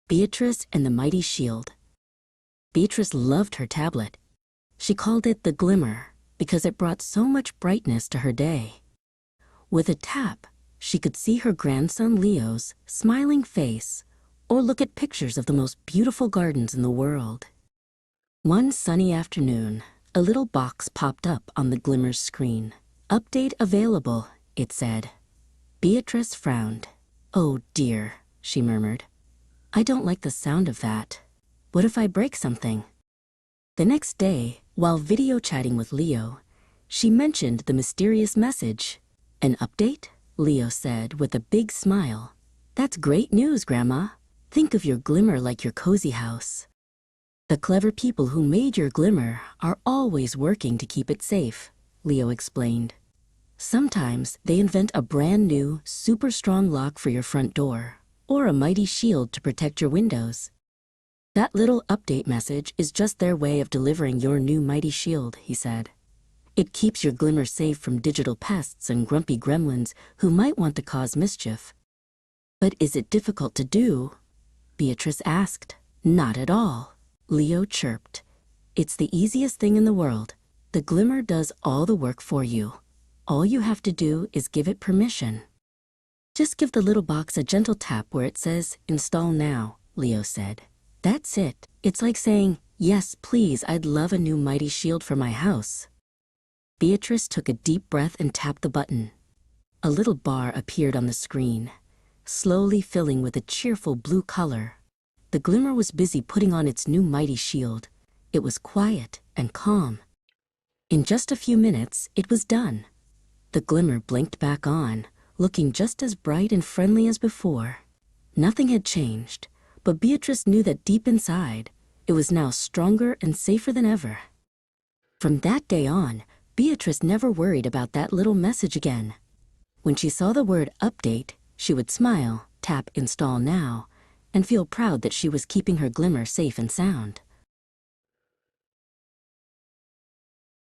Beatrice and the Mighty Shield. Beatrice loved her tablet. She called it the Glimmer because it brought so much brightness to her day. With a tap, she could see her grandson Leo's smiling face or look at pictures of the most beautiful gardens in the world. One sunny afternoon, a little box popped up on the Glimmer's screen. "Update available," it said. Beatrice frowned. "Oh dear," she murmured. "I don't like the sound of that. What if I break something?" The next day, while video chatting with Leo, she mentioned the mysterious message. "An update?" Leo said with a big smile. "That's great news, Grandma. Think of your Glimmer like your cozy house. The clever people who made your Glimmer are always working to keep it safe," Leo explained. "Sometimes they invent a brand new, super strong lock for your front door, or a mighty shield to protect your windows. That little update message is just their way of delivering your new mighty shield," he said. "It keeps your Glimmer safe from digital pests and grumpy gremlins who might want to cause mischief." "But is it difficult to do?" Beatrice asked. "Not at all," Leo chirped. "It's the easiest thing in the world. The Glimmer does all the work for you. All you have to do is give it permission." "Just give the little box a gentle tap where it says, 'Install now,'" Leo said. "That's it. It's like saying, 'Yes, please, I'd love a new mighty shield for my house.'" Beatrice took a deep breath and tapped the button. A little bar appeared on the screen, slowly filling with a cheerful blue color. The Glimmer was busy putting on its new mighty shield. It was quiet and calm. In just a few minutes, it was done. The Glimmer blinked back on, looking just as bright and friendly as before. Nothing had changed, but Beatrice knew that deep inside, it was now stronger and safer than ever. From that day on, Beatrice never worried about that little message again. When she saw the word "update," she would smile, tap "Install now," and feel proud that she was keeping her Glimmer safe and sound.